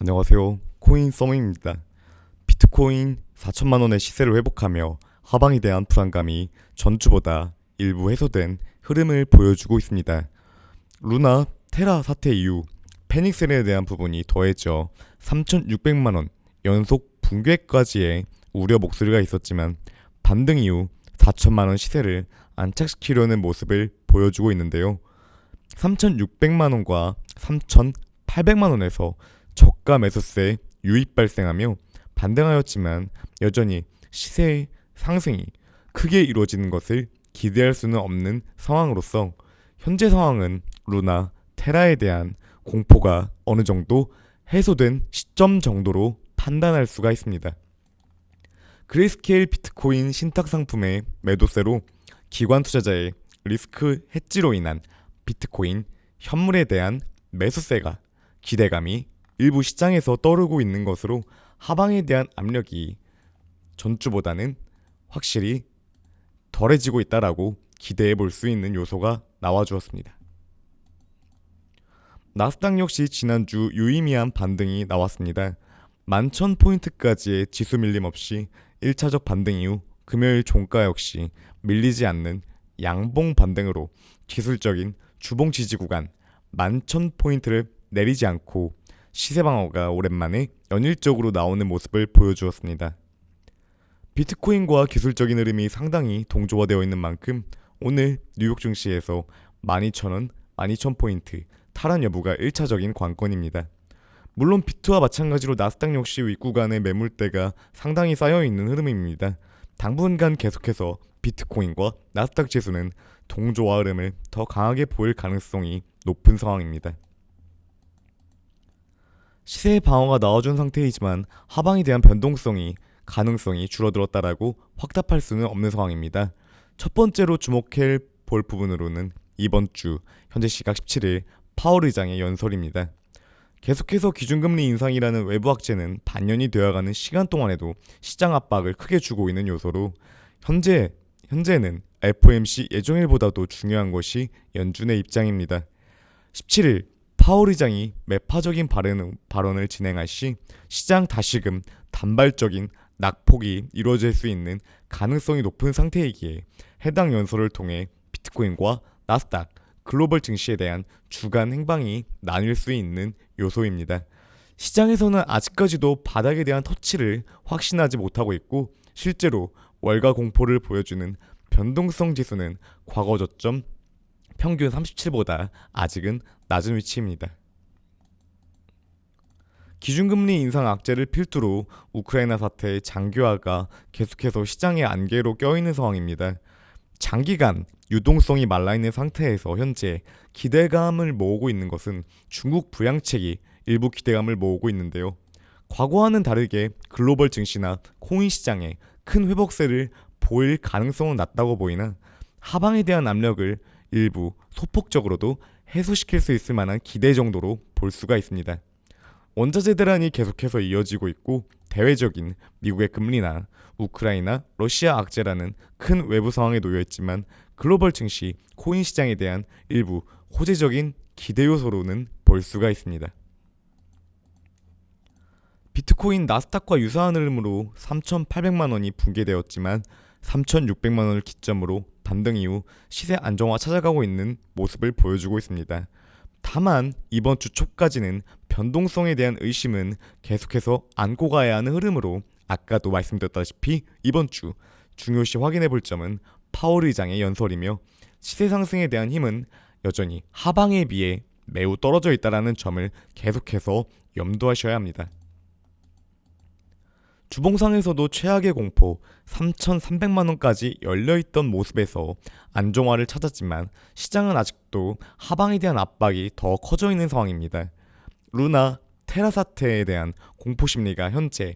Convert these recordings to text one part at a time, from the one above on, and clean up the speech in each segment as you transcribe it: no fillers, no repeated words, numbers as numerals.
안녕하세요. 코인 서머입니다. 비트코인 4천만 원의 시세를 회복하며 하방에 대한 불안감이 전주보다 일부 해소된 흐름을 보여주고 있습니다. 루나 테라 사태 이후 패닉셀에 대한 부분이 더해져 3,600만 원 연속 붕괴까지의 우려 목소리가 있었지만 반등 이후 4천만 원 시세를 안착시키려는 모습을 보여주고 있는데요. 3,600만 원과 3,800만 원에서 저가 매수세 유입 발생하며 반등하였지만 여전히 시세의 상승이 크게 이루어지는 것을 기대할 수는 없는 상황으로서 현재 상황은 루나 테라에 대한 공포가 어느 정도 해소된 시점 정도로 판단할 수가 있습니다. 그레이스케일 비트코인 신탁 상품의 매도세로 기관 투자자의 리스크 해지로 인한 비트코인 현물에 대한 매수세가 기대감이 일부 시장에서 떠오르고 있는 것으로 하방에 대한 압력이 전주보다는 확실히 덜해지고 있다라고 기대해 볼 수 있는 요소가 나와주었습니다. 나스닥 역시 지난주 유의미한 반등이 나왔습니다. 11,000포인트까지의 지수 밀림 없이 1차적 반등 이후 금요일 종가 역시 밀리지 않는 양봉 반등으로 기술적인 주봉 지지 구간 11,000포인트를 내리지 않고 시세 방어가 오랜만에 연일적으로 나오는 모습을 보여주었습니다. 비트코인과 기술적인 흐름이 상당히 동조화되어 있는 만큼 오늘 뉴욕 증시에서 12,000원, 12,000포인트 탈환 여부가 1차적인 관건입니다. 물론 비트와 마찬가지로 나스닥 역시 윗구간의 매물대가 상당히 쌓여있는 흐름입니다. 당분간 계속해서 비트코인과 나스닥 지수는 동조화 흐름을 더 강하게 보일 가능성이 높은 상황입니다. 시세의 방어가 나와준 상태이지만 하방에 대한 변동성이 가능성이 줄어들었다라고 확답할 수는 없는 상황입니다. 첫 번째로 주목해 볼 부분으로는 이번 주 현재 시각 17일 파월 의장의 연설입니다. 계속해서 기준금리 인상이라는 외부 악재는 반년이 되어가는 시간 동안에도 시장 압박을 크게 주고 있는 요소로 현재는 FOMC 예정일보다도 중요한 것이 연준의 입장입니다. 17일 파월 의장이 매파적인 발언을 진행할 시 시장 다시금 단발적인 낙폭이 이루어질 수 있는 가능성이 높은 상태이기에 해당 연설을 통해 비트코인과 나스닥, 글로벌 증시에 대한 주간 행방이 나뉠 수 있는 요소입니다. 시장에서는 아직까지도 바닥에 대한 터치를 확신하지 못하고 있고 실제로 월가 공포를 보여주는 변동성 지수는 과거 저점 평균 37보다 아직은 낮은 위치입니다. 기준금리 인상 악재를 필두로 우크라이나 사태의 장기화가 계속해서 시장의 안개로 껴있는 상황입니다. 장기간 유동성이 말라있는 상태에서 현재 기대감을 모으고 있는 것은 중국 부양책이 일부 기대감을 모으고 있는데요. 과거와는 다르게 글로벌 증시나 코인 시장에 큰 회복세를 보일 가능성은 낮다고 보이나 하방에 대한 압력을 일부 소폭적으로도 해소시킬 수 있을 만한 기대 정도로 볼 수가 있습니다. 원자재 대란이 계속해서 이어지고 있고 대외적인 미국의 금리나 우크라이나, 러시아 악재라는 큰 외부 상황에 놓여 있지만 글로벌 증시, 코인 시장에 대한 일부 호재적인 기대 요소로는 볼 수가 있습니다. 비트코인 나스닥과 유사한 흐름으로 3,800만 원이 붕괴되었지만 3,600만 원을 기점으로 반등 이후 시세 안정화 찾아가고 있는 모습을 보여주고 있습니다. 다만 이번 주 초까지는 변동성에 대한 의심은 계속해서 안고 가야 하는 흐름으로 아까도 말씀드렸다시피 이번 주 중요시 확인해 볼 점은 파월 의장의 연설이며 시세 상승에 대한 힘은 여전히 하방에 비해 매우 떨어져 있다는 점을 계속해서 염두하셔야 합니다. 주봉상에서도 최악의 공포 3,300만 원까지 열려있던 모습에서 안정화를 찾았지만 시장은 아직도 하방에 대한 압박이 더 커져 있는 상황입니다. 루나 테라 사태에 대한 공포심리가 현재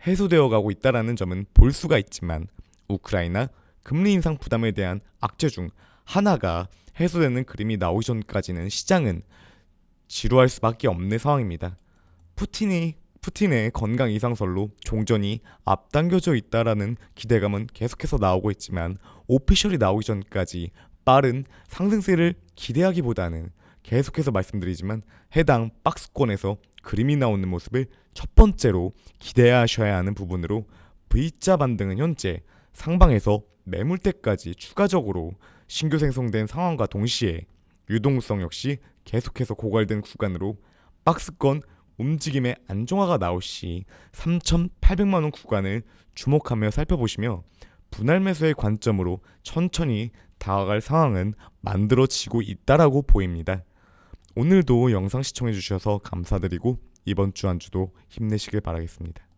해소되어 가고 있다는 점은 볼 수가 있지만 우크라이나 금리 인상 부담에 대한 악재 중 하나가 해소되는 그림이 나오기 전까지는 시장은 지루할 수밖에 없는 상황입니다. 푸틴의 건강 이상설로 종전이 앞당겨져 있다라는 기대감은 계속해서 나오고 있지만 오피셜이 나오기 전까지 빠른 상승세를 기대하기보다는 계속해서 말씀드리지만 해당 박스권에서 그림이 나오는 모습을 첫 번째로 기대하셔야 하는 부분으로 V자 반등은 현재 상방에서 매물대까지 추가적으로 신규 생성된 상황과 동시에 유동성 역시 계속해서 고갈된 구간으로 박스권 움직임의 안정화가 나올 시 3,800만원 구간을 주목하며 살펴보시며 분할 매수의 관점으로 천천히 다가갈 상황은 만들어지고 있다라고 보입니다. 오늘도 영상 시청해 주셔서 감사드리고 이번 주 한 주도 힘내시길 바라겠습니다.